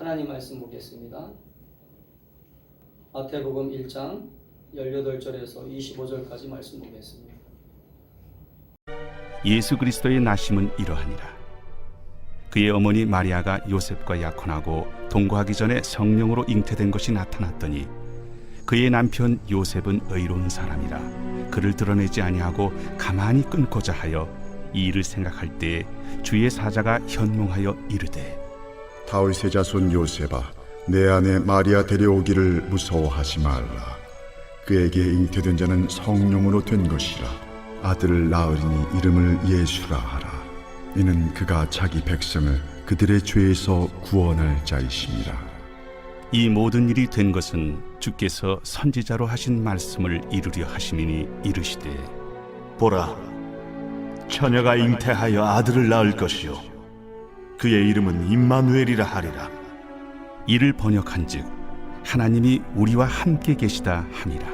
하나님 말씀 보겠습니다. 마태복음 1장 18절에서 25절까지 말씀 보겠습니다. 예수 그리스도의 나심은 이러하니라. 그의 어머니 마리아가 요셉과 약혼하고 동거하기 전에 성령으로 잉태된 것이 나타났더니 그의 남편 요셉은 의로운 사람이라 그를 드러내지 아니하고 가만히 끊고자 하여 이 일을 생각할 때에 주의 사자가 현몽하여 이르되 다윗의 자손 요셉아, 내 아내 마리아 데려오기를 무서워하지 말라. 그에게 잉태된 자는 성령으로 된 것이라. 아들을 낳으리니 이름을 예수라 하라. 이는 그가 자기 백성을 그들의 죄에서 구원할 자이심이라. 이 모든 일이 된 것은 주께서 선지자로 하신 말씀을 이루려 하심이니 이르시되 보라, 처녀가 잉태하여 아들을 낳을 것이요 그의 이름은 임마누엘이라 하리라. 이를 번역한즉 하나님이 우리와 함께 계시다 함이라.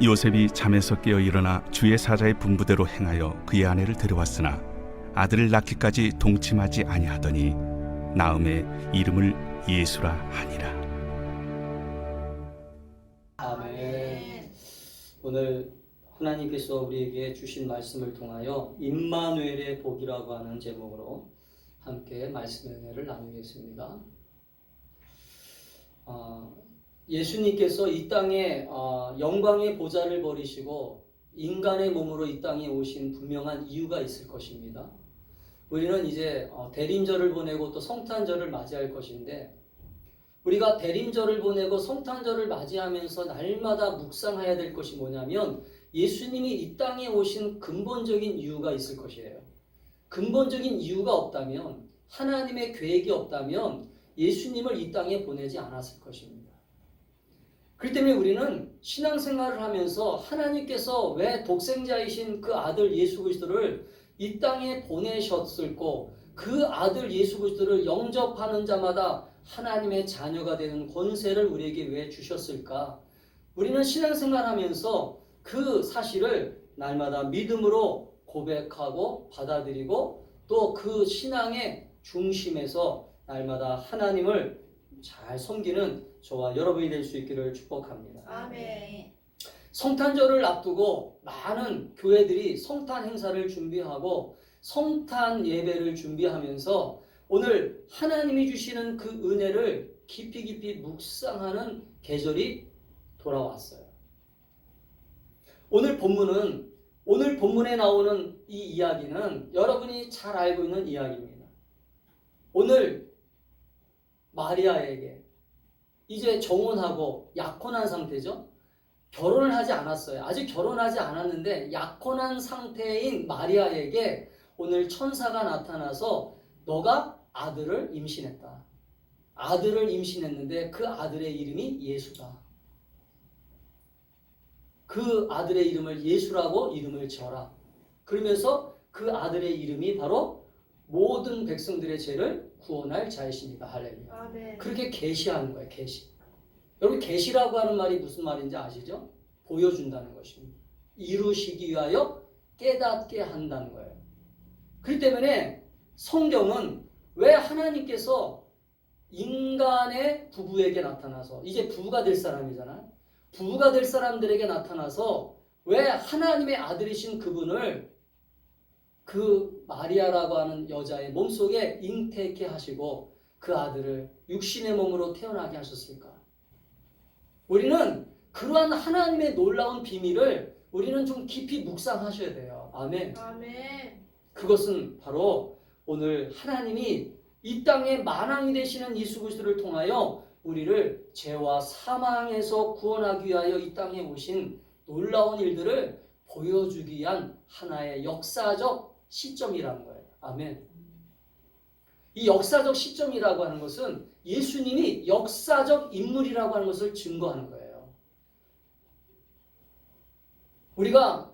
요셉이 잠에서 깨어 일어나 주의 사자의 분부대로 행하여 그의 아내를 데려왔으나 아들을 낳기까지 동침하지 아니하더니 나음에 이름을 예수라 하니라. 아멘. 오늘 하나님께서 우리에게 주신 말씀을 통하여 임마누엘의 복이라고 하는 제목으로 함께 말씀의 은혜를 나누겠습니다. 예수님께서 이 땅에 영광의 보좌를 버리시고 인간의 몸으로 이 땅에 오신 분명한 이유가 있을 것입니다. 우리는 이제 대림절을 보내고 또 성탄절을 맞이할 것인데, 우리가 대림절을 보내고 성탄절을 맞이하면서 날마다 묵상해야 될 것이 뭐냐면 예수님이 이 땅에 오신 근본적인 이유가 있을 것이에요. 근본적인 이유가 없다면, 하나님의 계획이 없다면 예수님을 이 땅에 보내지 않았을 것입니다. 그렇기 때문에 우리는 신앙생활을 하면서 하나님께서 왜 독생자이신 그 아들 예수 그리스도를 이 땅에 보내셨을고, 그 아들 예수 그리스도를 영접하는 자마다 하나님의 자녀가 되는 권세를 우리에게 왜 주셨을까? 우리는 신앙생활하면서 그 사실을 날마다 믿음으로 고백하고 받아들이고 또 그 신앙의 중심에서 날마다 하나님을 잘 섬기는 저와 여러분이 될 수 있기를 축복합니다. 아멘. 성탄절을 앞두고 많은 교회들이 성탄 행사를 준비하고 성탄 예배를 준비하면서 오늘 하나님이 주시는 그 은혜를 깊이 묵상하는 계절이 돌아왔어요. 오늘 본문에 나오는 이 이야기는 여러분이 잘 알고 있는 이야기입니다. 오늘 마리아에게 이제 정혼하고 약혼한 상태죠. 결혼을 하지 않았어요. 아직 결혼하지 않았는데 약혼한 상태인 마리아에게 오늘 천사가 나타나서 너가 아들을 임신했다. 아들을 임신했는데 그 아들의 이름이 예수다. 그 아들의 이름을 예수라고 이름을 지어라. 그러면서 그 아들의 이름이 바로 모든 백성들의 죄를 구원할 자이십니다. 할렐루야. 아멘. 그렇게 계시하는 거예요. 계시. 여러분, 계시라고 하는 말이 무슨 말인지 아시죠? 보여준다는 것입니다. 이루시기 위하여 깨닫게 한다는 거예요. 그렇기 때문에 성경은 왜 하나님께서 인간의 부부에게 나타나서, 이제 부부가 될 사람이잖아요. 부부가 될 사람들에게 나타나서 왜 하나님의 아들이신 그분을 그 마리아라고 하는 여자의 몸속에 잉태케 하시고 그 아들을 육신의 몸으로 태어나게 하셨을까? 우리는 그러한 하나님의 놀라운 비밀을 우리는 좀 깊이 묵상하셔야 돼요. 아멘. 아멘. 그것은 바로 오늘 하나님이 이 땅에 만왕이 되시는 예수 그리스도를 통하여 우리를 죄와 사망에서 구원하기 위하여 이 땅에 오신 놀라운 일들을 보여주기 위한 하나의 역사적 시점이라는 거예요. 아멘. 이 역사적 시점이라고 하는 것은 예수님이 역사적 인물이라고 하는 것을 증거하는 거예요. 우리가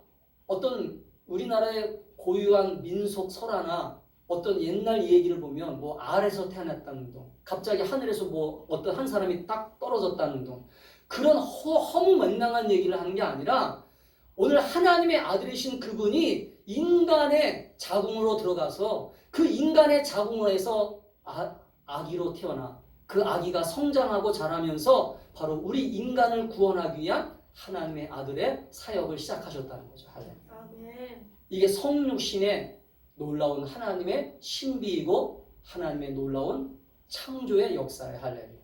어떤 우리나라의 고유한 민속 설화나 어떤 옛날 얘기를 보면 뭐 알에서 태어났다는 둥, 갑자기 하늘에서 뭐 어떤 한 사람이 딱 떨어졌다는 둥, 그런 허무맹랑한 얘기를 하는 게 아니라 오늘 하나님의 아들이신 그분이 인간의 자궁으로 들어가서 그 인간의 자궁으로 해서 아기로 태어나 그 아기가 성장하고 자라면서 바로 우리 인간을 구원하기 위한 하나님의 아들의 사역을 시작하셨다는 거죠. 할렐루야. 아멘. 이게 성육신의 놀라운 하나님의 신비이고 하나님의 놀라운 창조의 역사의 할렐루야.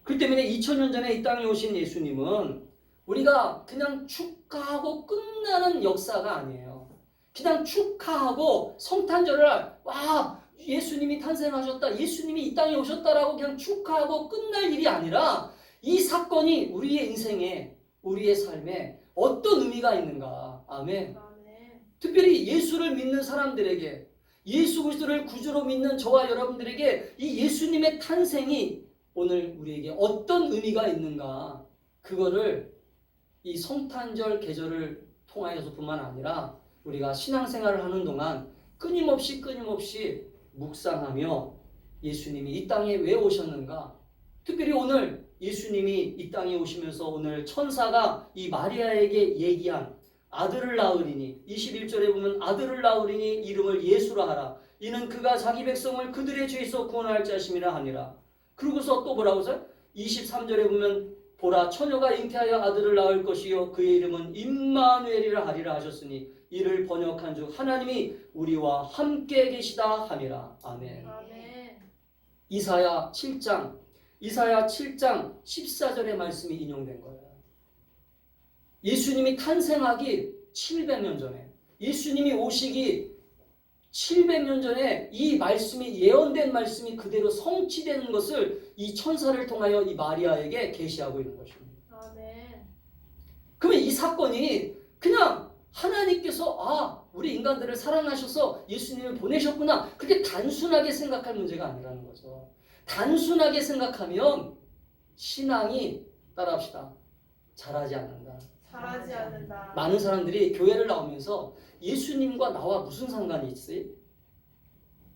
그렇기 때문에 2000년 전에 이 땅에 오신 예수님은 우리가 그냥 축하하고 끝나는 역사가 아니에요. 그냥 축하하고 성탄절을 와 예수님이 탄생하셨다, 예수님이 이 땅에 오셨다라고 그냥 축하하고 끝날 일이 아니라 이 사건이 우리의 인생에, 우리의 삶에 어떤 의미가 있는가. 아멘. 아멘. 특별히 예수를 믿는 사람들에게, 예수 그리스도를 구주로 믿는 저와 여러분들에게 이 예수님의 탄생이 오늘 우리에게 어떤 의미가 있는가, 그거를 이 성탄절 계절을 통하여서뿐만 아니라 우리가 신앙생활을 하는 동안 끊임없이 묵상하며 예수님이 이 땅에 왜 오셨는가. 특별히 오늘 예수님이 이 땅에 오시면서 오늘 천사가 이 마리아에게 얘기한 아들을 낳으리니, 21절에 보면 아들을 낳으리니 이름을 예수라 하라. 이는 그가 자기 백성을 그들의 죄에서 구원할 자심이라 하니라. 그러고서 또 뭐라고 써요? 23절에 보면 보라 처녀가 잉태하여 아들을 낳을 것이요 그의 이름은 임마누엘이라 하리라 하셨으니 이를 번역한 즉 하나님이 우리와 함께 계시다 함이라. 아멘. 아멘. 이사야 7장 14절의 말씀이 인용된 거예요. 예수님이 탄생하기 700년 전에, 예수님이 오시기 700년 전에 이 말씀이, 예언된 말씀이 그대로 성취되는 것을 이 천사를 통하여 이 마리아에게 계시하고 있는 것입니다. 아멘. 그러면 이 사건이 그냥 하나님께서 우리 인간들을 사랑하셔서 예수님을 보내셨구나, 그렇게 단순하게 생각할 문제가 아니라는 거죠. 단순하게 생각하면 신앙이, 따라합시다, 자라지 않는다. 잘하지 않는다. 많은 사람들이 교회를 나오면서 예수님과 나와 무슨 상관이 있어요?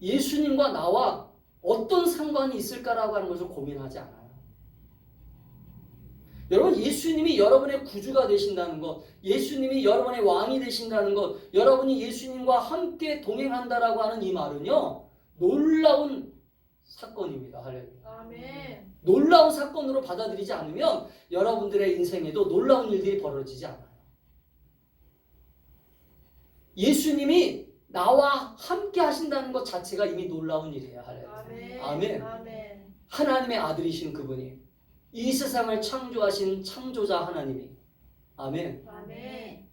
예수님과 나와 어떤 상관이 있을까라고 하는 것을 고민하지 않아요. 여러분, 예수님이 여러분의 구주가 되신다는 것, 예수님이 여러분의 왕이 되신다는 것, 여러분이 예수님과 함께 동행한다라고 하는 이 말은요, 놀라운 사건입니다. 할렐루야. 아멘. 놀라운 사건으로 받아들이지 않으면 여러분들의 인생에도 놀라운 일들이 벌어지지 않아요. 예수님이 나와 함께 하신다는 것 자체가 이미 놀라운 일이에요. 할렐루야. 아멘. 아멘. 아멘. 하나님의 아들이신 그분이, 이 세상을 창조하신 창조자 하나님이, 아멘. 아멘.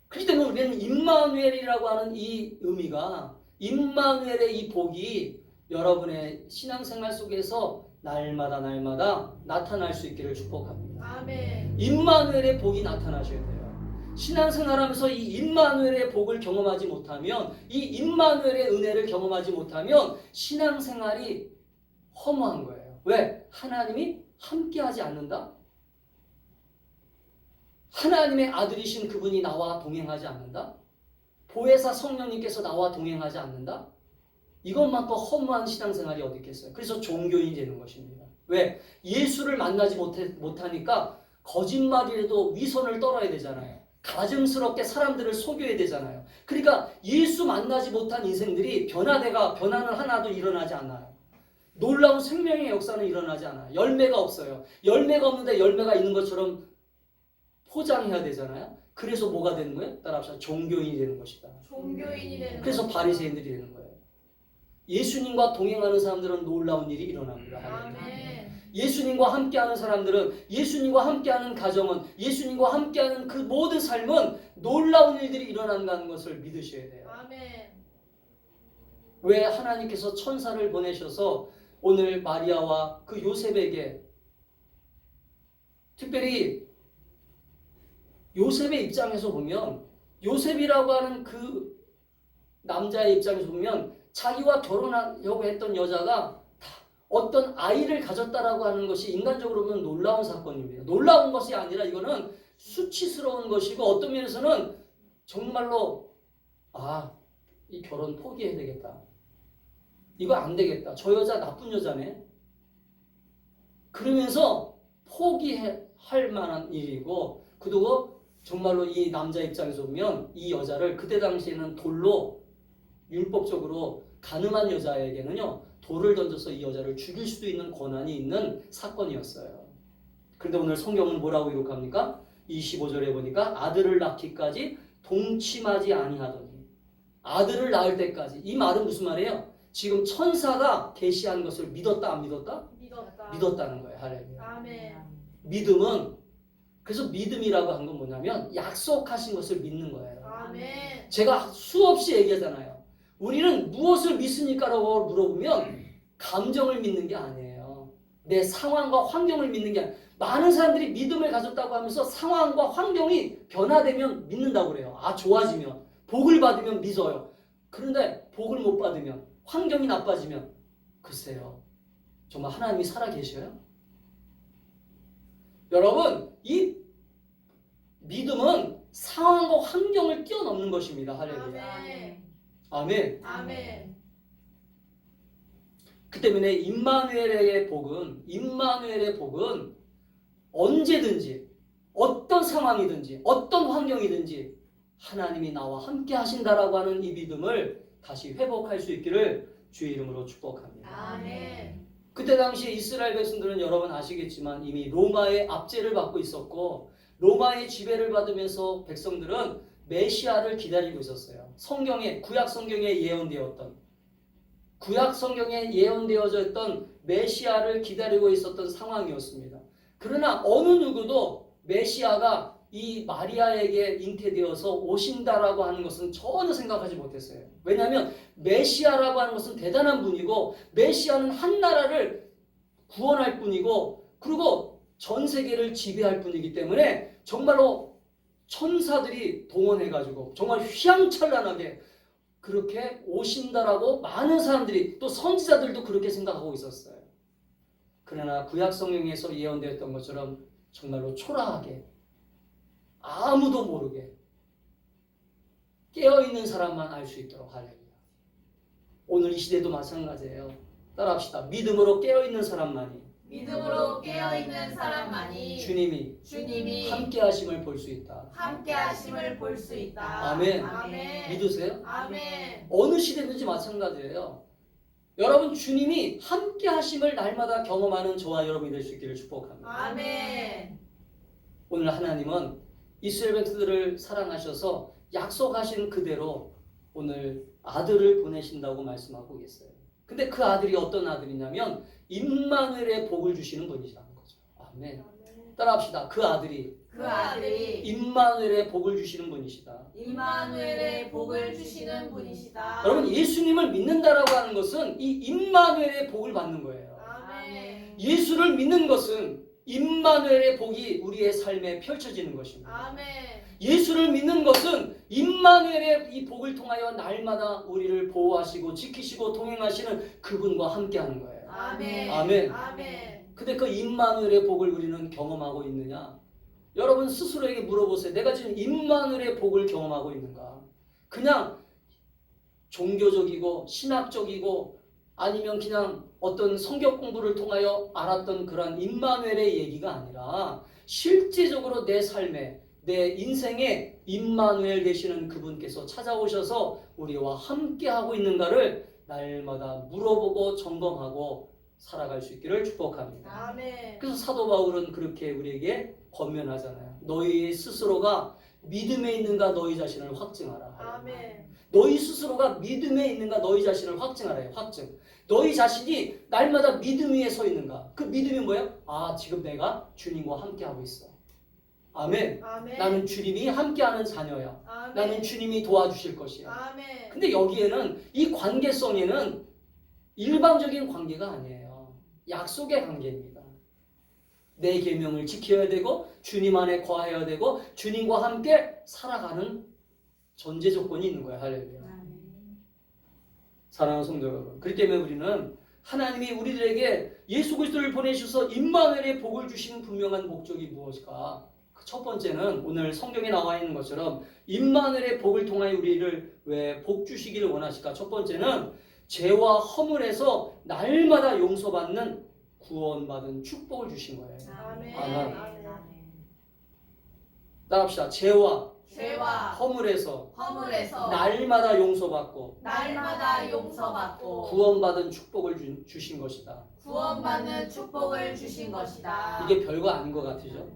그렇기 때문에 우리는 임마누엘이라고 하는 이 의미가, 임마누엘의 이 복이 여러분의 신앙생활 속에서 날마다 나타날 수 있기를 축복합니다. 아멘. 임마누엘의 복이 나타나셔야 돼요. 신앙생활하면서 이 임마누엘의 복을 경험하지 못하면, 이 임마누엘의 은혜를 경험하지 못하면 신앙생활이 허무한 거예요. 왜? 하나님이 함께하지 않는다? 하나님의 아들이신 그분이 나와 동행하지 않는다? 보혜사 성령님께서 나와 동행하지 않는다? 이것만큼 허무한 신앙생활이 어디 있겠어요? 그래서 종교인이 되는 것입니다. 왜? 예수를 만나지 못하니까 거짓말이라도 위선을 떨어야 되잖아요. 가증스럽게 사람들을 속여야 되잖아요. 그러니까 예수 만나지 못한 인생들이 변화는 하나도 일어나지 않아요. 놀라운 생명의 역사는 일어나지 않아요. 열매가 없어요. 열매가 없는데 열매가 있는 것처럼 포장해야 되잖아요. 그래서 뭐가 되는 거예요? 따라합시다. 종교인이 되는 것이다. 종교인이 되는 그래서 바리새인들이 되는 거예요. 예수님과 동행하는 사람들은 놀라운 일이 일어납니다. 아멘. 예수님과 함께하는 사람들은, 예수님과 함께하는 가정은, 예수님과 함께하는 그 모든 삶은 놀라운 일들이 일어난다는 것을 믿으셔야 돼요. 아멘. 왜? 하나님께서 천사를 보내셔서 오늘 마리아와 그 요셉에게, 특별히 요셉의 입장에서 보면, 요셉이라고 하는 그 남자의 입장에서 보면 자기와 결혼하려고 했던 여자가 어떤 아이를 가졌다라고 하는 것이 인간적으로 보면 놀라운 사건입니다. 놀라운 것이 아니라 이거는 수치스러운 것이고, 어떤 면에서는 정말로 이 결혼 포기해야 되겠다. 이거 안 되겠다. 저 여자 나쁜 여자네. 그러면서 포기할 만한 일이고, 그리고 정말로 이 남자 입장에서 보면 이 여자를 그때 당시에는 돌로 율법적으로 가늠한 여자에게는요 돌을 던져서 이 여자를 죽일 수도 있는 권한이 있는 사건이었어요. 그런데 오늘 성경은 뭐라고 기록합니까? 25절에 보니까 아들을 낳기까지 동침하지 아니하더니, 아들을 낳을 때까지. 이 말은 무슨 말이에요? 지금 천사가 계시한 것을 믿었다 안 믿었다? 믿었다. 믿었다는 거예요. 할렐루야. 아멘. 믿음은, 그래서 믿음이라고 한 건 뭐냐면 약속하신 것을 믿는 거예요. 아멘. 제가 수없이 얘기하잖아요. 우리는 무엇을 믿습니까? 라고 물어보면 감정을 믿는 게 아니에요. 내 상황과 환경을 믿는 게 아니에요. 많은 사람들이 믿음을 가졌다고 하면서 상황과 환경이 변화되면 믿는다고 그래요. 아, 좋아지면, 복을 받으면 믿어요. 그런데 복을 못 받으면, 환경이 나빠지면, 글쎄요, 정말 하나님이 살아계셔요? 여러분, 이 믿음은 상황과 환경을 뛰어넘는 것입니다. 할렐루야. 아멘. 아멘. 아멘. 그 때문에 임마누엘의 복은 언제든지 어떤 상황이든지 어떤 환경이든지 하나님이 나와 함께 하신다라고 하는 이 믿음을 다시 회복할 수 있기를 주의 이름으로 축복합니다. 아멘. 그때 당시 이스라엘 백성들은 여러분 아시겠지만 이미 로마의 압제를 받고 있었고 로마의 지배를 받으면서 백성들은 메시아를 기다리고 있었어요. 성경에, 구약 성경에 예언되어져 있던 메시아를 기다리고 있었던 상황이었습니다. 그러나 어느 누구도 메시아가 이 마리아에게 잉태되어서 오신다라고 하는 것은 전혀 생각하지 못했어요. 왜냐하면 메시아라고 하는 것은 대단한 분이고 메시아는 한 나라를 구원할 분이고 그리고 전 세계를 지배할 분이기 때문에 정말로 천사들이 동원해가지고 정말 휘황찬란하게 그렇게 오신다라고 많은 사람들이 또 선지자들도 그렇게 생각하고 있었어요. 그러나 구약 성경에서 예언되었던 것처럼 정말로 초라하게 아무도 모르게 깨어있는 사람만 알 수 있도록 할렐루야. 오늘 이 시대도 마찬가지예요. 따라합시다. 믿음으로 깨어있는 사람만이 믿음으로 깨어있는 사람만이 주님이 함께 하심을 볼 수 있다. 함께 하심을 볼 수 있다. 아멘. 아멘. 믿으세요? 아멘. 어느 시대든지 마찬가지예요. 여러분 주님이 함께 하심을 날마다 경험하는 저와 여러분이 될 수 있기를 축복합니다. 아멘. 오늘 하나님은 이스라엘 백성들을 사랑하셔서 약속하신 그대로 오늘 아들을 보내신다고 말씀하고 계세요. 근데 그 아들이 어떤 아들이냐면 임마누엘의 복을 주시는 분이라는 거죠. 아멘. 따라합시다. 그 아들이 임마누엘의 복을 주시는 분이시다. 임마누엘의 복을 주시는 분이시다. 여러분 예수님을 믿는다라고 하는 것은 이 임마누엘의 복을 받는 거예요. 아멘. 예수를 믿는 것은 임마누엘의 복이 우리의 삶에 펼쳐지는 것입니다. 아멘. 예수를 믿는 것은 임마누엘의 이 복을 통하여 날마다 우리를 보호하시고 지키시고 동행하시는 그분과 함께하는 거예요. 아멘. 아멘. 아멘. 근데 그 임마누엘의 복을 우리는 경험하고 있느냐? 여러분 스스로에게 물어보세요. 내가 지금 임마누엘의 복을 경험하고 있는가? 그냥 종교적이고 신학적이고 아니면 그냥 어떤 성경 공부를 통하여 알았던 그런 임마누엘의 얘기가 아니라 실제적으로 내 삶에 내 인생에 임마누엘 되시는 그분께서 찾아오셔서 우리와 함께하고 있는가를 날마다 물어보고 점검하고 살아갈 수 있기를 축복합니다. 아멘. 그래서 사도 바울은 그렇게 우리에게 권면하잖아요. 너희 스스로가 믿음에 있는가 너희 자신을 확증하라. 아멘. 너희 스스로가 믿음에 있는가 너희 자신을 확증하래요. 확증. 너희 자신이 날마다 믿음 위에 서 있는가. 그 믿음이 뭐예요? 아, 지금 내가 주님과 함께하고 있어. 아멘. 아멘. 나는 주님이 함께하는 자녀야. 아멘. 나는 주님이 도와주실 것이야. 아멘. 근데 여기에는 이 관계성에는 일방적인 관계가 아니에요. 약속의 관계입니다. 내 계명을 지켜야 되고 주님 안에 거하여야 되고 주님과 함께 살아가는 전제 조건이 있는 거예요. 할렐루야. 사랑하는 성도 여러분, 그렇기 때문에 우리는 하나님이 우리들에게 예수 그리스도를 보내주셔서 임마누엘의 복을 주시는 분명한 목적이 무엇일까? 그 첫 번째는 오늘 성경에 나와 있는 것처럼 임마누엘의 복을 통하여 우리를 왜 복 주시기를 원하실까? 첫 번째는 죄와 허물에서 날마다 용서받는 구원받은 축복을 주신 거예요. 아멘. 아멘. 아멘. 따라합시다. 죄와 죄와 허물에서 허물에서 날마다 용서받고 날마다 용서받고 구원받은 축복을 주신 것이다. 구원받는 축복을 주신 것이다. 이게 별거 아닌 것 같으죠?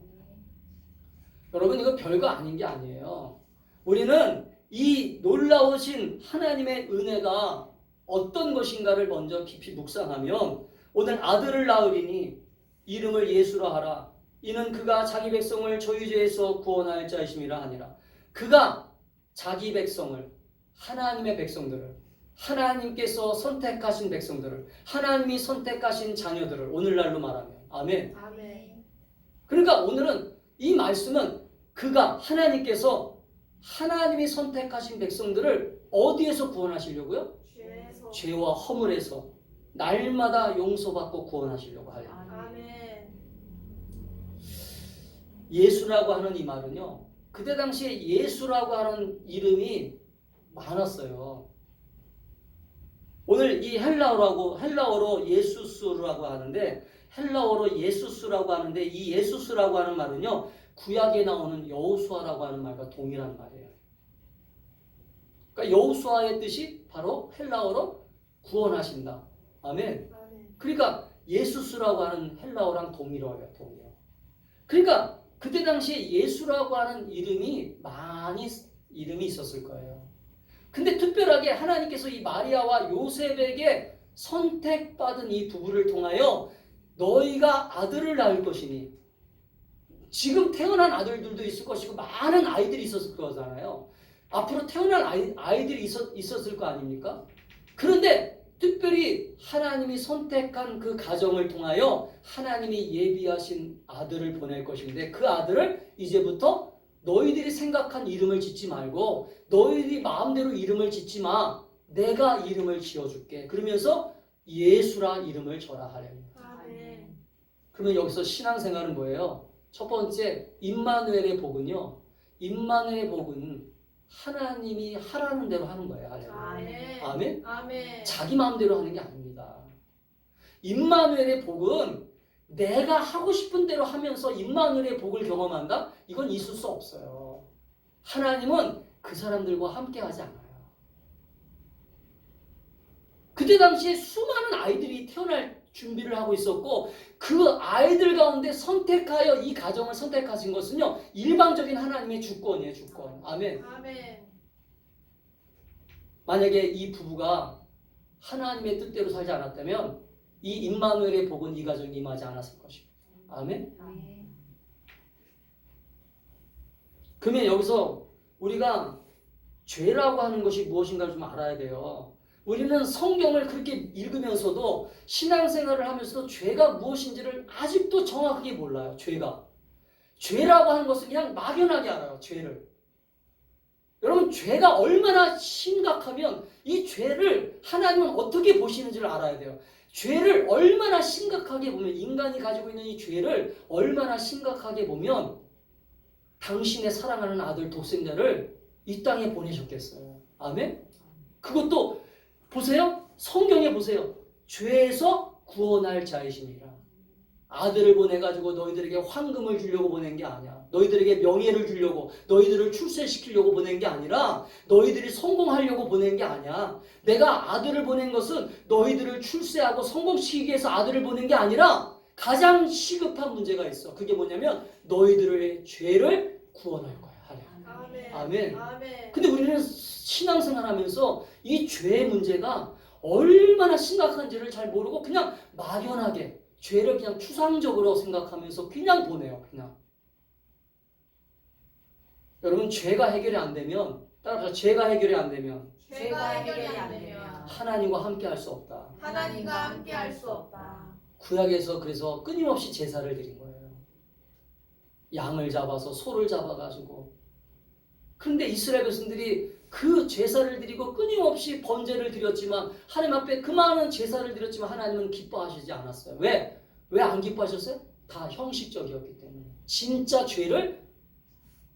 여러분, 이거 별거 아닌 게 아니에요. 우리는 이 놀라우신 하나님의 은혜가 어떤 것인가를 먼저 깊이 묵상하면, 오늘 아들을 낳으리니 이름을 예수라 하라. 이는 그가 자기 백성을 저희죄에서 구원할 자이심이라 하니라. 그가 자기 백성을, 하나님의 백성들을, 하나님께서 선택하신 백성들을, 하나님이 선택하신 자녀들을, 오늘날로 말하면, 아멘. 아멘. 그러니까 오늘은 이 말씀은 그가, 하나님께서 하나님이 선택하신 백성들을 어디에서 구원하시려고요? 죄에서. 죄와 허물에서 날마다 용서받고 구원하시려고 하려. 아멘. 예수라고 하는 이 말은요, 그때 당시에 예수라고 하는 이름이 많았어요. 오늘 이 헬라어로 예수스라고 하는데, 헬라어로 예수스라고 하는데, 이 예수스라고 하는 말은요, 구약에 나오는 여호수아라고 하는 말과 동일한 말이에요. 그러니까 여호수아의 뜻이 바로 헬라어로 구원하신다. 아멘. 아멘. 그러니까 예수스라고 하는 헬라어랑 동일어요. 동일어. 그러니까 그때 당시에 예수라고 하는 이름이 이름이 있었을 거예요. 근데 특별하게 하나님께서 이 마리아와 요셉에게 선택받은 이 부부를 통하여 너희가 아들을 낳을 것이니, 지금 태어난 아들들도 있을 것이고 많은 아이들이 있었을 거잖아요. 앞으로 태어날 아이들이 있었을 거 아닙니까? 그런데 특별히 하나님이 선택한 그 가정을 통하여 하나님이 예비하신 아들을 보낼 것인데, 그 아들을 이제부터 너희들이 생각한 이름을 짓지 말고 너희들이 마음대로 이름을 짓지 마. 내가 이름을 지어줄게. 그러면서 예수라 이름을 절하 하려니. 아멘. 그러면 여기서 신앙생활은 뭐예요? 첫 번째, 임마누엘의 복은요. 임마누엘의 복은 하나님이 하라는 대로 하는 거예요. 아멘. 아멘? 아멘. 자기 마음대로 하는 게 아닙니다. 임마누엘의 복은 내가 하고 싶은 대로 하면서 임마누엘의 복을 경험한다? 이건 있을 수 없어요. 하나님은 그 사람들과 함께 하지 않아요. 그때 당시에 수많은 아이들이 태어날 준비를 하고 있었고, 그 아이들 가운데 선택하여 이 가정을 선택하신 것은요, 일방적인 하나님의 주권이에요. 주권. 아멘. 아멘. 만약에 이 부부가 하나님의 뜻대로 살지 않았다면 이 임마누엘의 복은 이 가정에 임하지 않았을 것입니다. 아멘. 그러면 여기서 우리가 죄라고 하는 것이 무엇인가를 좀 알아야 돼요. 우리는 성경을 그렇게 읽으면서도 신앙생활을 하면서도 죄가 무엇인지를 아직도 정확하게 몰라요. 죄라고 하는 것은 그냥 막연하게 알아요. 죄를. 여러분, 죄가 얼마나 심각하면 이 죄를 하나님은 어떻게 보시는지를 알아야 돼요. 죄를 얼마나 심각하게 보면, 인간이 가지고 있는 이 죄를 얼마나 심각하게 보면 당신의 사랑하는 아들 독생자를 이 땅에 보내셨겠어요. 아멘? 그것도 보세요. 성경에 보세요. 죄에서 구원할 자이시니라. 아들을 보내가지고 너희들에게 황금을 주려고 보낸 게 아니야. 너희들에게 명예를 주려고, 너희들을 출세시키려고 보낸 게 아니라 너희들이 성공하려고 보낸 게 아니야. 내가 아들을 보낸 것은 너희들을 출세하고 성공시키기 위해서 아들을 보낸 게 아니라 가장 시급한 문제가 있어. 그게 뭐냐면 너희들의 죄를 구원할 거야. 아멘. 아멘. 아멘. 근데 우리는 신앙생활하면서 이 죄의 문제가 얼마나 심각한지를 잘 모르고 그냥 막연하게 죄를 그냥 추상적으로 생각하면서 그냥 보내요. 그냥. 여러분, 죄가 해결이 안 되면, 따라서 죄가 해결이 안 되면 죄가 해결이 안 되면 하나님과 함께 할 수 없다. 하나님과 함께 할 수 없다. 구약에서 그래서 끊임없이 제사를 드린 거예요. 양을 잡아서 소를 잡아가지고. 근데 이스라엘 백성들이 그 제사를 드리고 끊임없이 번제를 드렸지만, 하나님 앞에 그 많은 제사를 드렸지만 하나님은 기뻐하시지 않았어요. 왜? 왜 안 기뻐하셨어요? 다 형식적이었기 때문에. 진짜 죄를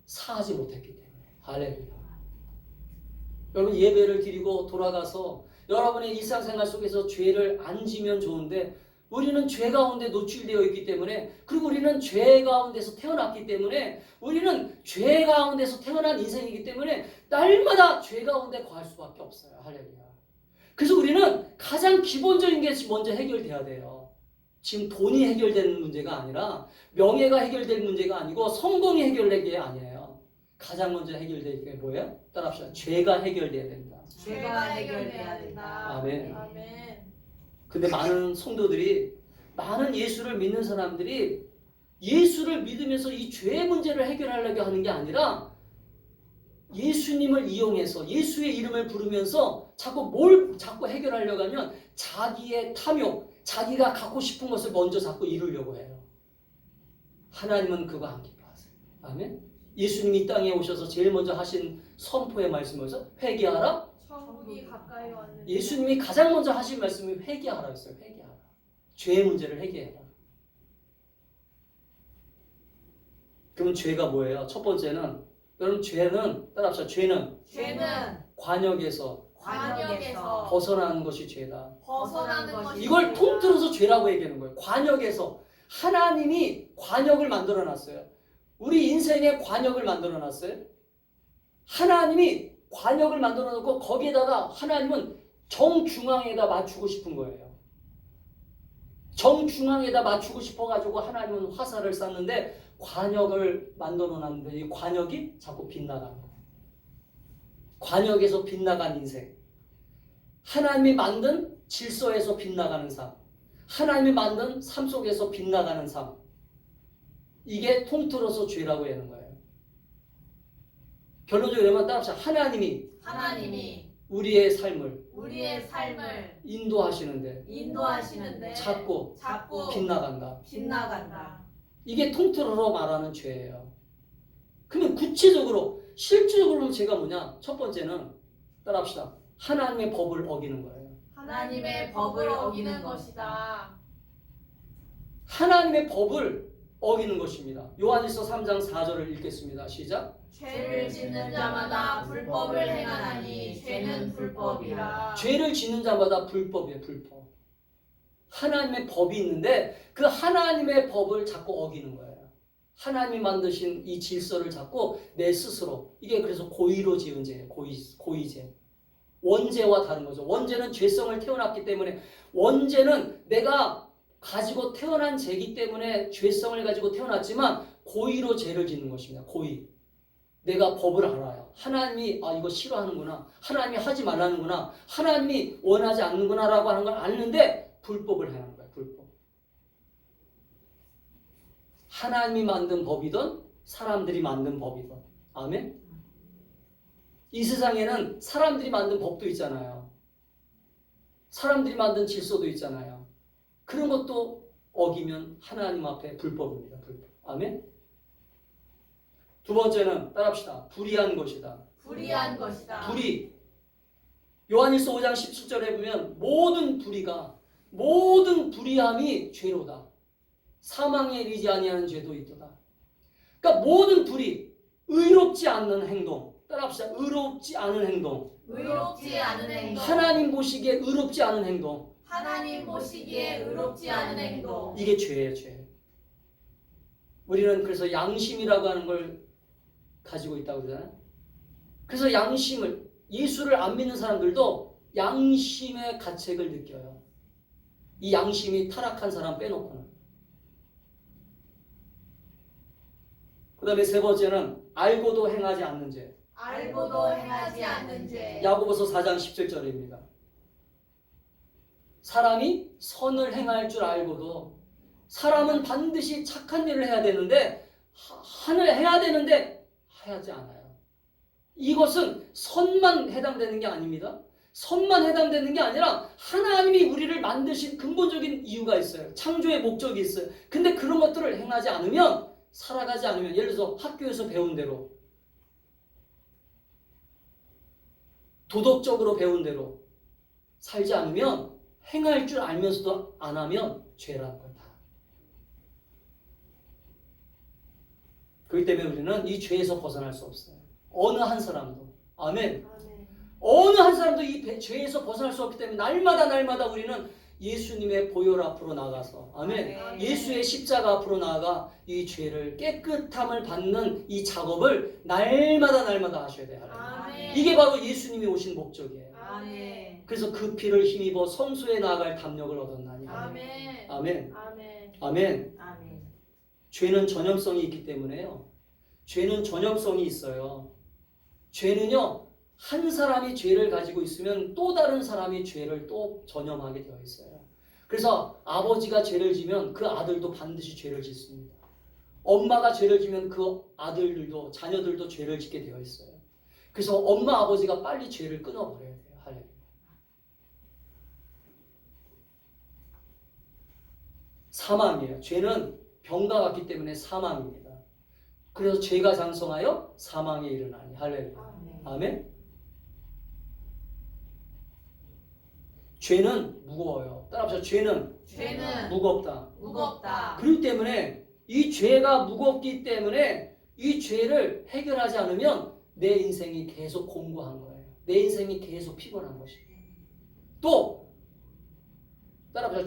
사하지 못했기 때문에. 할렐루야. 여러분, 예배를 드리고 돌아가서 여러분의 일상생활 속에서 죄를 안 지면 좋은데, 우리는 죄 가운데 노출되어 있기 때문에, 그리고 우리는 죄 가운데서 태어났기 때문에, 우리는 죄 가운데서 태어난 인생이기 때문에 날마다 죄 가운데 거할 수밖에 없어요. 할렐루야. 그래서 우리는 가장 기본적인 게 먼저 해결돼야 돼요. 지금 돈이 해결되는 문제가 아니라, 명예가 해결될 문제가 아니고, 성공이 해결될 게 아니에요. 가장 먼저 해결될 게 뭐예요? 따라합시다. 죄가 해결돼야 된다. 죄가 해결돼야 된다. 아멘. 아멘. 근데 많은 성도들이, 많은 예수를 믿는 사람들이 예수를 믿으면서 이 죄의 문제를 해결하려고 하는 게 아니라 예수님을 이용해서 예수의 이름을 부르면서 자꾸 해결하려고 하면 자기의 탐욕, 자기가 갖고 싶은 것을 먼저 자꾸 이루려고 해요. 하나님은 그거 안 기뻐하세요. 아멘. 예수님이 이 땅에 오셔서 제일 먼저 하신 선포의 말씀에서 회개하라. 천국이 가까이 왔는데. 예수님이 가장 먼저 하신 말씀이 회개하라 했어요. 회개하라. 죄의 문제를 해결해라. 그럼 죄가 뭐예요? 첫 번째는, 여러분, 죄는, 따라합시다. 죄는 관역에서 벗어나는 것이 죄다. 벗어나는 것이 이걸 죄다. 통틀어서 죄라고 얘기하는 거예요. 관역에서. 하나님이 관역을 만들어 놨어요. 우리 인생에 관역을 만들어 놨어요. 하나님이 관역을 만들어 놓고 거기에다가 하나님은 정중앙에다 맞추고 싶은 거예요. 정중앙에다 맞추고 싶어가지고 하나님은 화살을 쐈는데 관역을 만들어 놨는데 이 관역이 자꾸 빗나가는 거예요. 관역에서 빗나간 인생. 하나님이 만든 질서에서 빗나가는 삶. 하나님이 만든 삶 속에서 빗나가는 삶. 이게 통틀어서 죄라고 하는 거예요. 결론적으로 따라합시다. 하나님이 우리의 삶을 인도하시는데 자꾸 빗나간다. 이게 통틀어서 말하는 죄예요. 그러면 구체적으로, 실질적으로 제가 뭐냐? 첫 번째는 따라합시다. 하나님의 법을 어기는 거예요. 하나님의 법을 어기는 것이다. 하나님의 법을 어기는 것입니다. 요한일서 3장 4절을 읽겠습니다. 시작. 죄를 짓는 자마다 불법을 행하나니 죄는 불법이라. 죄를 짓는 자마다 불법이에요. 불법. 하나님의 법이 있는데 그 하나님의 법을 자꾸 어기는 거예요. 하나님이 만드신 이 질서를 자꾸 내 스스로, 이게 그래서 고의로 지은 죄예요. 고의죄. 원죄와 다른 거죠. 원죄는 죄성을 태어났기 때문에, 원죄는 내가 가지고 태어난 죄이기 때문에 죄성을 가지고 태어났지만 고의로 죄를 짓는 것입니다. 고의. 내가 법을 알아요. 하나님이 이거 싫어하는구나. 하나님이 하지 말라는구나. 하나님이 원하지 않는구나 라고 하는 걸 아는데 불법을 하는 거예요. 불법. 하나님이 만든 법이든 사람들이 만든 법이든. 아멘. 이 세상에는 사람들이 만든 법도 있잖아요. 사람들이 만든 질서도 있잖아요. 그런 것도 어기면 하나님 앞에 불법입니다. 불법. 아멘. 두 번째는 따라합시다. 불의한 것이다. 불의. 요한일서 5장 17절에 보면 모든 불의함이 죄로다. 사망에 이르지 아니하는 죄도 있도다. 그러니까 모든 불의, 의롭지 않는 행동. 따라합시다. 의롭지 않은 행동. 하나님 보시기에 의롭지 않은 행동. 이게 죄예요, 죄. 우리는 그래서 양심이라고 하는 걸 가지고 있다고 그러잖아요. 그래서 양심을, 예수를 안 믿는 사람들도 양심의 가책을 느껴요. 이 양심이 타락한 사람 빼놓고는. 그 다음에 세 번째는 알고도 행하지 않는 죄. 야고보서 4장 17절입니다. 사람이 선을 행할 줄 알고도, 사람은 반드시 착한 일을 해야 되는데 하지 않아요. 이것은 선만 해당되는 게 아닙니다. 선만 해당되는 게 아니라 하나님이 우리를 만드신 근본적인 이유가 있어요. 창조의 목적이 있어요. 근데 그런 것들을 행하지 않으면, 살아가지 않으면, 예를 들어서 학교에서 배운 대로, 도덕적으로 배운 대로 살지 않으면, 행할 줄 알면서도 안 하면 죄라는 거다. 그렇기 때문에 우리는 이 죄에서 벗어날 수 없어요. 어느 한 사람도. 아멘. 어느 한 사람도 이 죄에서 벗어날 수 없기 때문에 날마다 우리는 예수님의 보혈 앞으로 나가서 아멘. 아멘. 예수의 십자가 앞으로 나아가 이 죄를 깨끗함을 받는 이 작업을 날마다 하셔야 돼요. 아멘. 이게 바로 예수님이 오신 목적이에요. 아멘. 그래서 그 피를 힘입어 성소에 나아갈 담력을 얻었나니. 아멘. 아멘. 아멘. 아멘. 아멘. 죄는 전염성이 있기 때문에요. 죄는 전염성이 있어요. 죄는요, 한 사람이 죄를 가지고 있으면 또 다른 사람이 죄를 또 전염하게 되어 있어요. 그래서 아버지가 죄를 지면 그 아들도 반드시 죄를 짓습니다. 엄마가 죄를 지면 그 아들들도, 자녀들도 죄를 짓게 되어 있어요. 그래서 엄마, 아버지가 빨리 죄를 끊어버려야 돼요. 할렐루야. 사망이에요. 죄는 병과 같기 때문에 사망입니다. 그래서 죄가 장성하여 사망에 이르나니. 할렐루야. 아멘. 죄는 무거워요. 따라합시다. 죄는 무겁다. 무겁다. 그렇기 때문에 이 죄가 무겁기 때문에 이 죄를 해결하지 않으면 내 인생이 계속 공고한 거예요. 내 인생이 계속 피곤한 것이에요. 또 따라합시다.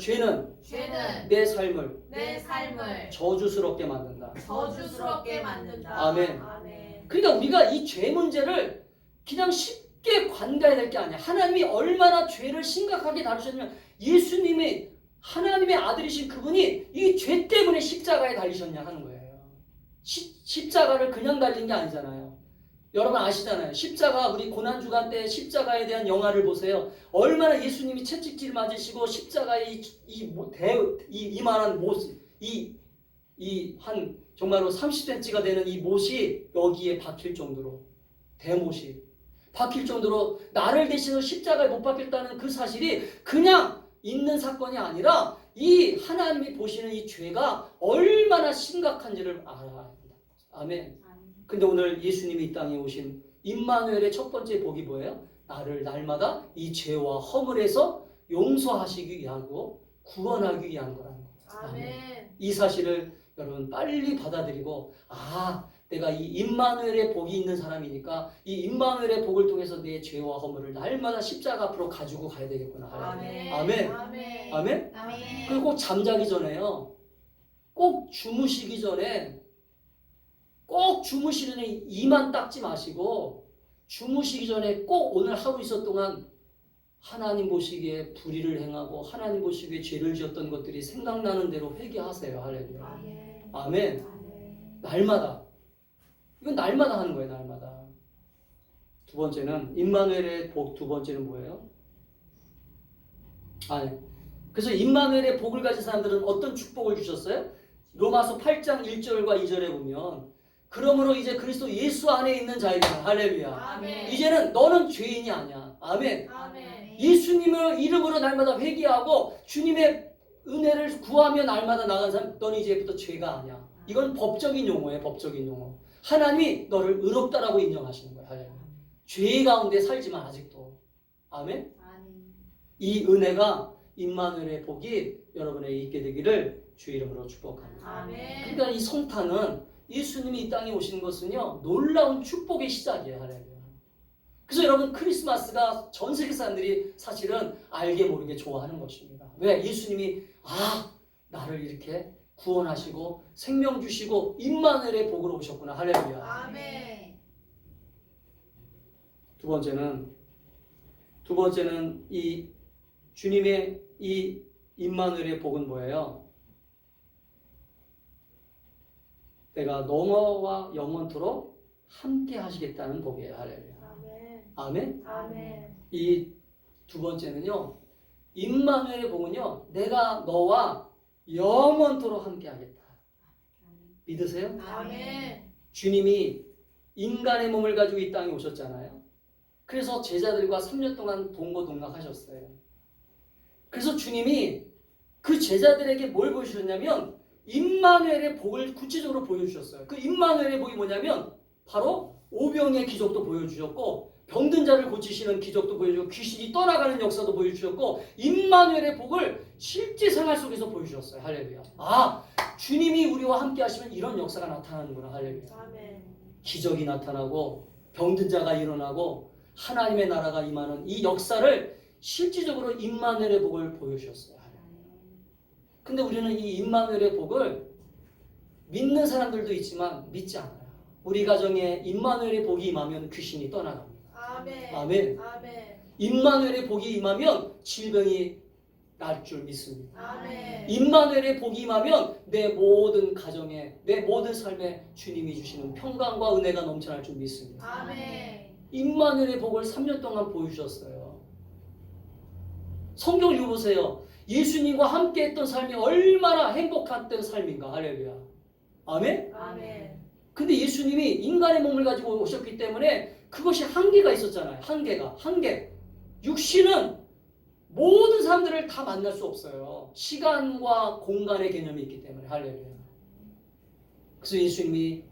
죄는 내 삶을 내 삶을 저주스럽게 만든다. 저주스럽게 만든다. 아멘. 아멘. 그러니까 우리가 이 죄 문제를 그냥 쉽게 관가해야 될 게 아니야. 하나님이 얼마나 죄를 심각하게 다루셨냐면 예수님이 하나님의 아들이신 그분이 이 죄 때문에 십자가에 달리셨냐 하는 거예요. 십자가를 그냥 달린 게 아니잖아요. 여러분 아시잖아요. 십자가, 우리 고난주간 때 십자가에 대한 영화를 보세요. 얼마나 예수님이 채찍질 맞으시고 십자가의 이만한 못, 한 정말로 30cm가 되는 이 못이 여기에 박힐 정도로, 대못이 박힐 정도로 나를 대신해서 십자가에 못 박혔다는 그 사실이 그냥 있는 사건이 아니라 이 하나님이 보시는 이 죄가 얼마나 심각한지를 알아야 합니다. 아멘. 근데 오늘 예수님이 이 땅에 오신 임마누엘의 첫 번째 복이 뭐예요? 나를 날마다 이 죄와 허물에서 용서하시기 위하고 구원하기 위한 거라는 거예요. 아멘. 이 사실을 여러분 빨리 받아들이고, 내가 이 임마누엘의 복이 있는 사람이니까 이 임마누엘의 복을 통해서 내 죄와 허물을 날마다 십자가 앞으로 가지고 가야 되겠구나. 아멘. 아멘. 아멘. 아멘. 아멘. 그리고 꼭 잠자기 전에요. 꼭 주무시기 전에 꼭 주무시는 이만 닦지 마시고 주무시기 전에 꼭 오늘 하루 있었던 동안 하나님 보시기에 불의를 행하고 하나님 보시기에 죄를 지었던 것들이 생각나는 대로 회개하세요. 할렐루야. 아멘. 아멘. 아멘. 날마다. 이건 날마다 하는 거예요. 날마다. 두 번째는 임마누엘의 복. 두 번째는 뭐예요? 그래서 임마누엘의 복을 가진 사람들은 어떤 축복을 주셨어요? 로마서 8장 1절과 2절에 보면 그러므로 이제 그리스도 예수 안에 있는 자에게 할렐루야. 아멘. 이제는 너는 죄인이 아니야. 아멘. 아멘. 예수님을 이름으로 날마다 회개하고 주님의 은혜를 구하며 날마다 나간 사람, 너는 이제부터 죄가 아니야. 이건 법적인 용어예요. 법적인 용어. 하나님이 너를 의롭다라고 인정하시는 거예요. 할렐루야. 죄 가운데 살지만 아직도. 아멘. 이 은혜가 임마누엘의 복이 여러분에게 있게 되기를 주 이름으로 축복합니다. 아멘. 그러니까 이 성탄은 예수님이 이 땅에 오신 것은요, 놀라운 축복의 시작이에요. 할렐루야. 그래서 여러분 크리스마스가 전 세계 사람들이 사실은 알게 모르게 좋아하는 것입니다. 왜? 예수님이 나를 이렇게 구원하시고 생명 주시고 임마누엘의 복으로 오셨구나. 할렐루야. 아멘. 두 번째는 이 주님의 이 임마누엘의 복은 뭐예요? 내가 너와 영원토록 함께 하시겠다는 복이에요. 할렐루야. 아멘. 아멘. 아멘. 이 두 번째는요, 임마누엘의 복은요, 내가 너와 영원토록 함께 하겠다. 믿으세요? 아멘. 주님이 인간의 몸을 가지고 이 땅에 오셨잖아요. 그래서 제자들과 3년 동안 동고동락하셨어요. 그래서 주님이 그 제자들에게 뭘 보여주셨냐면 임마누엘의 복을 구체적으로 보여주셨어요. 그 임마누엘의 복이 뭐냐면 바로 오병의 기적도 보여주셨고 병든 자를 고치시는 기적도 보여주고 귀신이 떠나가는 역사도 보여주셨고 임마누엘의 복을 실제 생활 속에서 보여주셨어요. 할렐루야. 주님이 우리와 함께 하시면 이런 역사가 나타나는구나. 할렐루야. 아멘. 기적이 나타나고 병든 자가 일어나고 하나님의 나라가 임하는 이 역사를 실질적으로 임마누엘의 복을 보여주셨어요. 할렐루야. 근데 우리는 이 임마누엘의 복을 믿는 사람들도 있지만 믿지 않아요. 우리 가정에 임마누엘의 복이 임하면 귀신이 떠나갑니다. 아멘. 아멘. 아멘. 임마누엘의 복이 임하면 질병이 날 줄 믿습니다. 아멘. 임마누엘의 복이 임하면 내 모든 가정에, 내 모든 삶에 주님이 주시는 평강과 은혜가 넘쳐날 줄 믿습니다. 아멘. 임마누엘의 복을 3년 동안 보여주셨어요. 성경을 읽어보세요. 예수님과 함께 했던 삶이 얼마나 행복했던 삶인가. 할렐루야. 아멘? 아멘. 근데 예수님이 인간의 몸을 가지고 오셨기 때문에 그것이 한계가 있었잖아요. 한계. 육신은 모든 사람들을 다 만날 수 없어요. 시간과 공간의 개념이 있기 때문에. 할렐루야. 그래서 예수님이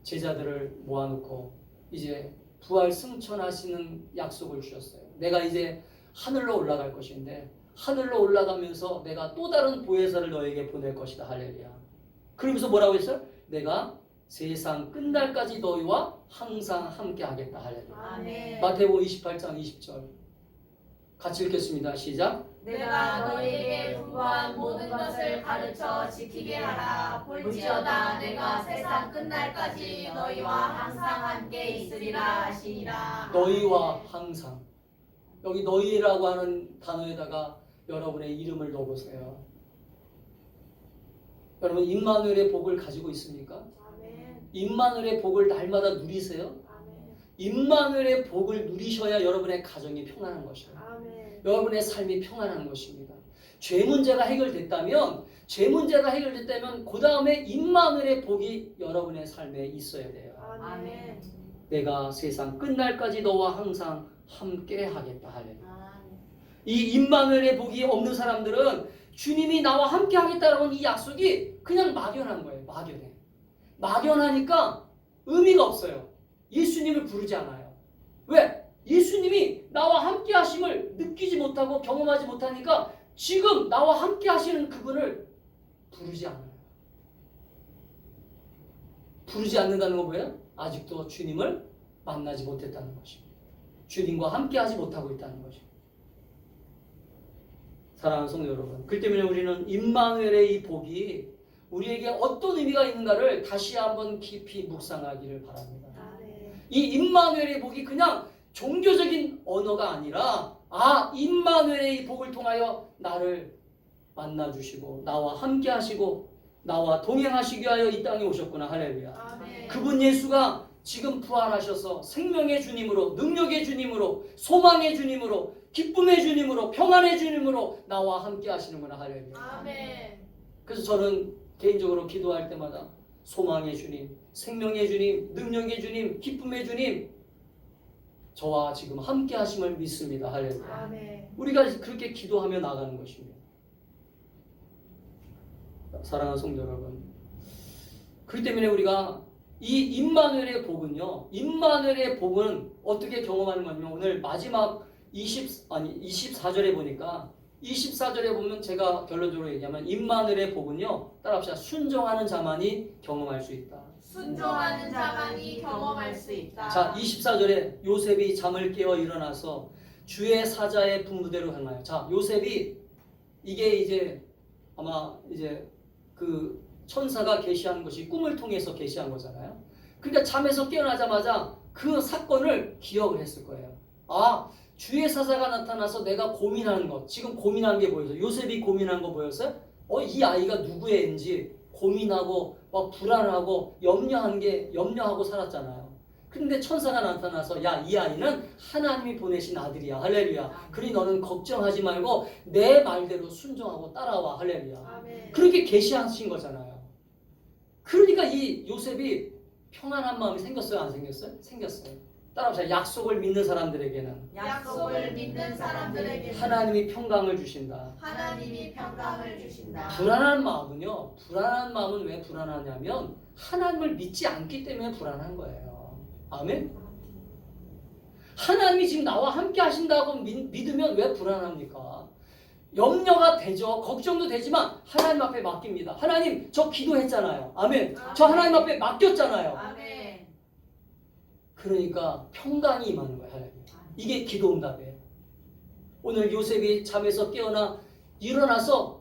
제자들을 모아놓고 이제 부활 승천하시는 약속을 주셨어요. 내가 이제 하늘로 올라갈 것인데 하늘로 올라가면서 내가 또 다른 보혜사를 너에게 보낼 것이다. 할렐루야. 그러면서 뭐라고 했어요? 내가 세상 끝날까지 너희와 항상 함께 하겠다. 할렐루야. 아멘. 마태복음 28장 20절 같이 읽겠습니다. 시작. 내가 너희에게 분부한 모든 것을 가르쳐 지키게 하라. 볼지어다 내가 세상 끝날까지 너희와 항상 함께 있으리라 하시니라. 너희와 항상. 여기 너희라고 하는 단어에다가 여러분의 이름을 넣어보세요. 여러분 임마누엘의 복을 가지고 있습니까? 아멘. 임마누엘의 복을 날마다 누리세요? 아멘. 임마누엘의 복을 누리셔야 여러분의 가정이 평안한 것이에요. 아멘. 여러분의 삶이 평안한 것입니다. 죄 문제가 해결됐다면 그 다음에 임마누엘의 복이 여러분의 삶에 있어야 돼요. 아멘. 내가 세상 끝날까지 너와 항상 함께 하겠다. 할렐루야. 아멘. 이 임마누엘의 복이 없는 사람들은 주님이 나와 함께 하겠다라는 이 약속이 그냥 막연한 거예요. 막연하니까 의미가 없어요. 예수님을 부르지 않아요. 왜? 예수님이 나와 함께 하심을 느끼지 못하고 경험하지 못하니까 지금 나와 함께 하시는 그분을 부르지 않아요. 부르지 않는다는 건 뭐예요? 아직도 주님을 만나지 못했다는 것입니다. 주님과 함께 하지 못하고 있다는 것입니다. 사랑하는 성도 여러분, 그 때문에 우리는 임마누엘의 이 복이 우리에게 어떤 의미가 있는가를 다시 한번 깊이 묵상하기를 바랍니다. 아멘. 이 임마누엘의 복이 그냥 종교적인 언어가 아니라 임마누엘의 이 복을 통하여 나를 만나주시고 나와 함께 하시고 나와 동행하시기 위하여 이 땅에 오셨구나. 할렐루야. 아멘. 그분 예수가 지금 부활하셔서 생명의 주님으로, 능력의 주님으로, 소망의 주님으로, 기쁨의 주님으로, 평안의 주님으로 나와 함께 하시는구나. 할렐루야. 아멘. 그래서 저는 개인적으로 기도할 때마다 소망의 주님, 생명의 주님, 능력의 주님, 기쁨의 주님, 저와 지금 함께 하심을 믿습니다. 할렐루야. 아멘. 우리가 그렇게 기도하며 나가는 것입니다. 사랑하는 성도 여러분, 그렇기 때문에 우리가 이 임마누엘의 복은 어떻게 경험하는 거냐면 오늘 마지막 24절에 보니까 24절에 보면 제가 결론적으로 얘기하면 임마누엘의 복은요, 따라합시다. 순종하는 자만이 경험할 수 있다. 순종하는 자만이 경험할 수 있다. 자, 24절에 요셉이 잠을 깨어 일어나서 주의 사자의 분부대로 행하여. 자, 요셉이 이게 이제 아마 이제 그 천사가 계시한 것이 꿈을 통해서 계시한 거잖아요. 그러니까 잠에서 깨어나자마자 그 사건을 기억을 했을 거예요. 주의 사자가 나타나서 내가 고민하는 것, 지금 고민한 게 보여서 요셉이 고민한 거 보였어요? 이 아이가 누구의 애인지 고민하고 막 불안하고 염려하고 살았잖아요. 근데 천사가 나타나서 이 아이는 하나님이 보내신 아들이야. 할렐루야. 그러니 너는 걱정하지 말고 내 말대로 순종하고 따라와. 할렐루야. 아멘. 그렇게 계시하신 거잖아요. 그러니까 이 요셉이 평안한 마음이 생겼어요? 안 생겼어요? 생겼어요. 따라합시다. 약속을 믿는 사람들에게는 약속을 믿는 사람들에게 하나님이 평강을 주신다. 하나님이 평강을 주신다. 불안한 마음은 왜 불안하냐면 하나님을 믿지 않기 때문에 불안한 거예요. 아멘? 하나님이 지금 나와 함께 하신다고 믿으면 왜 불안합니까? 염려가 되죠. 걱정도 되지만 하나님 앞에 맡깁니다. 하나님, 저 기도했잖아요. 아멘. 저 하나님 앞에 맡겼잖아요. 아멘. 그러니까 평강이 임하는 거예요. 하나님. 이게 기도 응답이에요. 오늘 요셉이 잠에서 깨어나 일어나서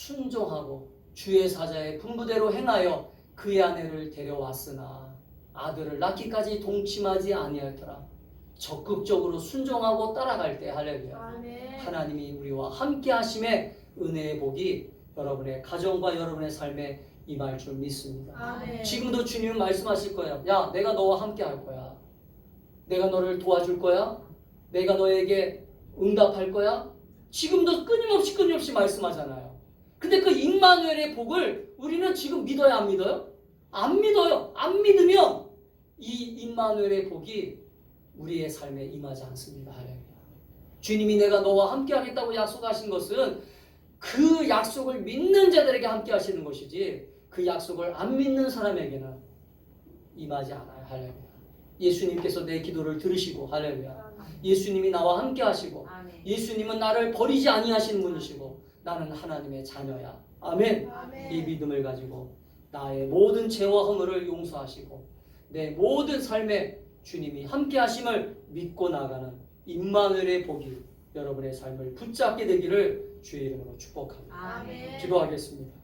순종하고 주의 사자의 분부대로 행하여 그의 아내를 데려왔으나 아들을 낳기까지 동침하지 아니하였더라. 적극적으로 순종하고 따라갈 때 할렐루야. 아멘. 하나님이 우리와 함께 하심에 은혜의 복이 여러분의 가정과 여러분의 삶에 임할 줄 믿습니다. 아멘. 지금도 주님은 말씀하실 거예요. 야, 내가 너와 함께 할 거야. 내가 너를 도와줄 거야. 내가 너에게 응답할 거야. 지금도 끊임없이 말씀하잖아요. 근데 그 임마누엘의 복을 우리는 지금 믿어야 안 믿어요? 안 믿어요. 안 믿으면 이 임마누엘의 복이 우리의 삶에 임하지 않습니다. 할렐루야. 주님이 내가 너와 함께 하겠다고 약속하신 것은 그 약속을 믿는 자들에게 함께 하시는 것이지 그 약속을 안 믿는 사람에게는 임하지 않아요. 할렐루야. 예수님께서 내 기도를 들으시고 할렐루야. 예수님이 나와 함께 하시고 아멘. 예수님은 나를 버리지 아니하시는 분이시고 나는 하나님의 자녀야. 아멘. 아멘. 이 믿음을 가지고 나의 모든 죄와 허물을 용서하시고 내 모든 삶에 주님이 함께 하심을 믿고 나가는 임마누엘의 복이 여러분의 삶을 붙잡게 되기를 주의 이름으로 축복합니다. 아멘. 기도하겠습니다.